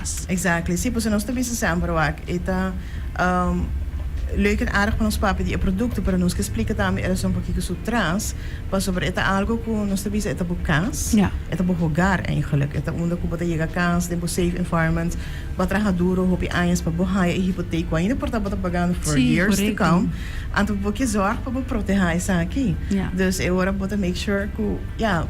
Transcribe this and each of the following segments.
casa. Exactly. Sim, pues nós também sempre ita leuk en aardig van ons papi die producten para nos que explica também era um pouquinho so trans pas sobre ita algo com nós também ita bucans ita bu hogar eigenlijk ita onda ku bota llega cans de safe environment batra duro hopi anos para bohai e hipoteca ainda por bota pagando for years to come anto porque zorg para proteger isso aqui dus eu ora bota make sure ku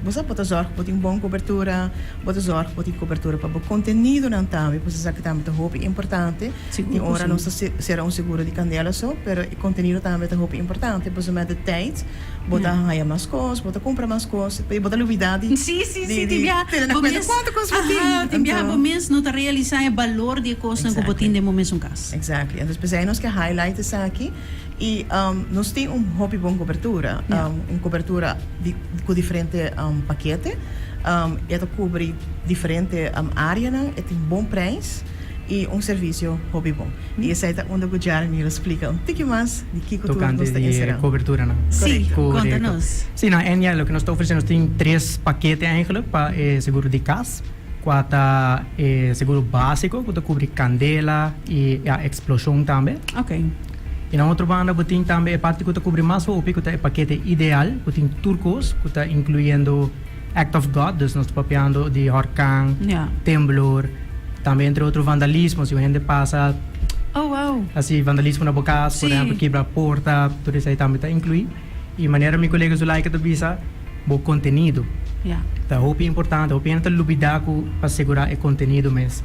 você bota zorg bota bom cobertura bota zorg bota cobertura para o contenido não também pois isso aqui também hopi importante e ora não será seguro de candela só, pero o conteúdo também é muito importante, pois met de tijd, bota ganhar mais coisas, bota comprar mais coisas, e bota novidade. Sim, timbia, momentos não tá realizar o valor de coisas que botin de momentos caso. Exactly. Então, especialmente nós que highlight isso aqui e nós tem hobby bom cobertura, cobertura com diferente paquete, ela cobre diferente área, tem bom preço. E serviço hobby bom. E essa é onde o Jeremy explica pouquinho mais de que cultura nós temos de cobertura, não? Sim, conta-nos. Sim, na Enya, o que nós estamos oferecendo tem 3 paquetes eigenlijk para seguro de casa, quatro seguro básico, que cobre candela e a explosão também. Ok. E na outra banda, tem também a parte que cobre mais o que é o paquete ideal, que tem turcos, que está incluindo Act of God, dus nós estamos papeando de huracán, temblor, também entre outros vandalismo, se a gente passa assim, vandalismo na boca, por exemplo, quebra a porta, tudo isso aí também está incluído. E maneira meus colegas do like também o conteúdo. Tá, o que é importante, o que é lubidar para segurar o conteúdo mesmo.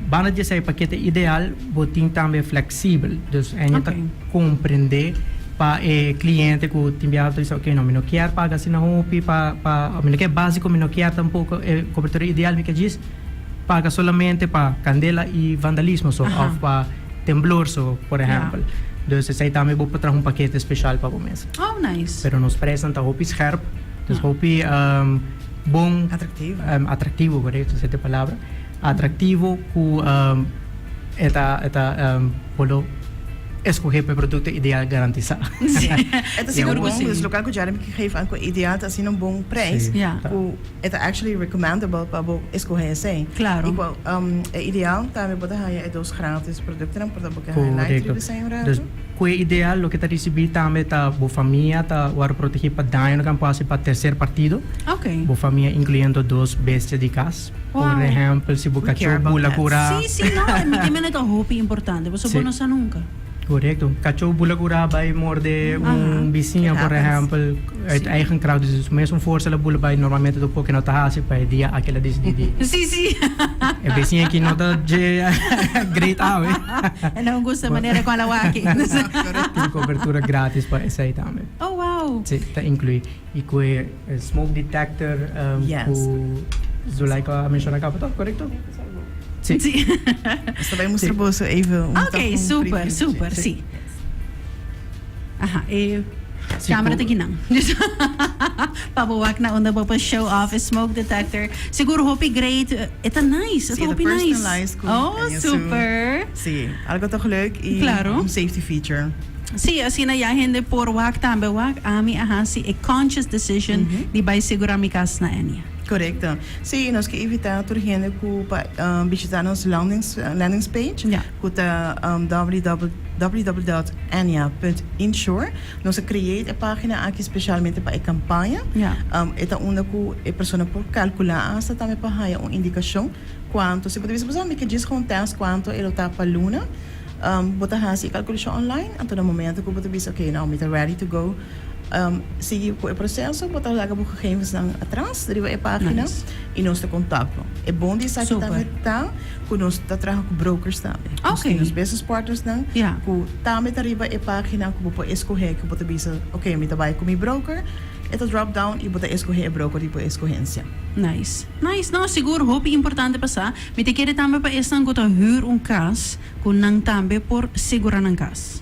Banda de esse paquete ideal, botin também flexível, então a gente compreender para o cliente que o timbiado diz, ok, não, não quer pagar assim na roupa, para não quer básico, não quer tampouco cobertura ideal, me que diz paga solamente para candela e vandalismo, ou para temblor, por exemplo. Então, aí também vou trazer paquete especial para o mês. Oh, nice. Pero nos apresenta roupa scherp, então roupa bom, atrativo, correto, essa é a palavra, atrativo, que polo escolher o produto ideal garantizado. É seguro bom, dus lokaal que o Jeremy geeft aan o ideal, assim bom preço, é actually recommendable para escolher assim. Claro. Igual, é ideal, também pode ganhar dos grátis produtos, não pode ganhar na design dus o ideal, o que está recebendo também tá a família, tá o proteger para dano que pode para terceiro partido. Ok. A família incluindo 2 bestias de casa. Por exemplo, se o cachorro bula cura. Sim, não, também é roupa importante, você não sabe nunca. Correto. Cachorro bula vai morder vizinho, por exemplo, eigen crowd, dus mesmo força bula vai normalmente do pouco não tá assim para dia aquela decidi. Sim. É vizinho que não tá de great out. Não gosta maneira com a lawaki. Tem cobertura grátis para esse aí também. Oh, wow. Sim, tá inclui. E com smoke detector, com Zulaika mencionou cá, correto? Sim. Você vai mostrar bolso even. Ok, super, sim. Aha, camera te ginang. Pabuwak na onda pa show off smoke detector. Siguro hope great. Ito nice. Ito hope nice. Oh, super. Sim, algo toch leuk e safety feature. Sim, assim na gente por wak também wak ami ahasi a conscious decision de vai segurar mi casa na enia. Correcto. Sim, nós que evitar a gente que visitar nossa landing page, que é www.enya.insure. Nós criamos a página aqui especialmente para a campanha. É onde a pessoa pode calcular hasta também para dar uma indicação quanto, se você me que diz quanto quanto ele está para luna. Botar a calculação online, então no momento que você diz, ok, now I'm ready to go. Seguir o processo, botar lá o gegevens atrás, deriva a página e nós te contacto. É bom dizer que também está, que nós trabalhamos com brokers também. Ok. Os business partners não, que também deriva a página que você escolher, que você diz, ok, eu trabalho com meu broker, ito drop down e você escolher a broker e escolhência. Nice. Não, seguro, hope importante passar. Me te quer também para essa que huur casa, que não também por segurar na casa.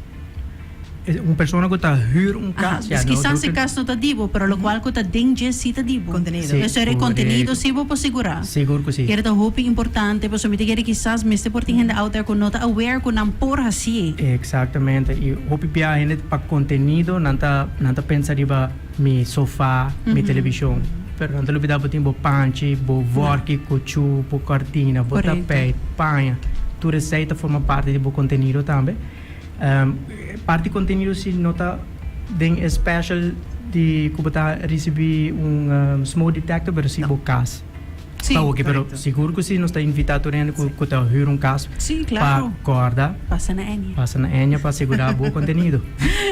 Uma pessoa que está huur casa. Quizás se casa não está dibo, pero lo cual que está danger si está dibo. Contenido. Eso é contenido si vou para segurar. Seguro que sim. Quer tá hope importante, pues me te quer quizás me este por gente out there que não está aware que não por assim. Exatamente. E hope pia gente para conteúdo, não tá pensar riba mi sofá, mi televisão. pero não te dá botin bo panchi, bo vorki, cochu, bo cortina, bo Correto. tapete, panha. Tu receita forma parte do bo contenido também. Parte contenido se nota den special de que você receber smoke detector para se bo cas. Sí, Tá ok, pero correcto. seguro que se não está invitado a que tá hur um cas sí, claro. pa corda, Pasa na Enya. passa na enha para segurar bo contenido.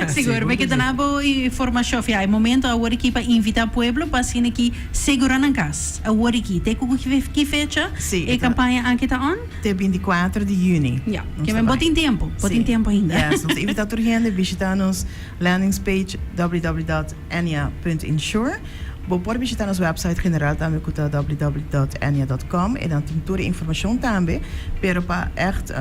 Seguro, porque que tenabo informação, fia. É momento agora aqui para invitar o pueblo para assim aqui segurar na casa. Agora aqui, tem que fecha? Sim, E então- campanha aqui tá on? Até 24 de junho. Ja, Nós que tá me bota bem. em tempo. Bota em Sim. tempo ainda. Yes, nós invitamos a gente a visitar nos landing page www.enya.insure. Você pode visitar nosso website general também, que é www.enya.com, e dan tem toda a informação também, pero para echt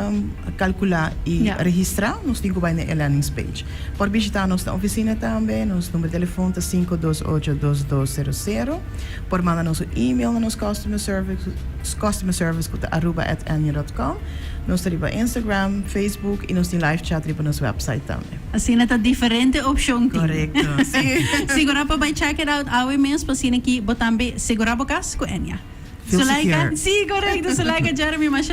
calcular e Ja. registrar, nós temos que ir na landing page. Pode visitar nossa oficina também, nosso número de telefone é 528-2200. Pode mandar nosso e-mail na nosso customer service, que é @enya.com. Nós temos Instagram, Facebook e nós temos live chat para nosso website também. Assim, tá diferente opção. Correcto, sim. Segura para vai check it out. Awe mesmo, para assim aqui, botambe segurar a casa com Enya. Feel Sulaika, secure. sim, correto. Sulaika, Jeremy Machado.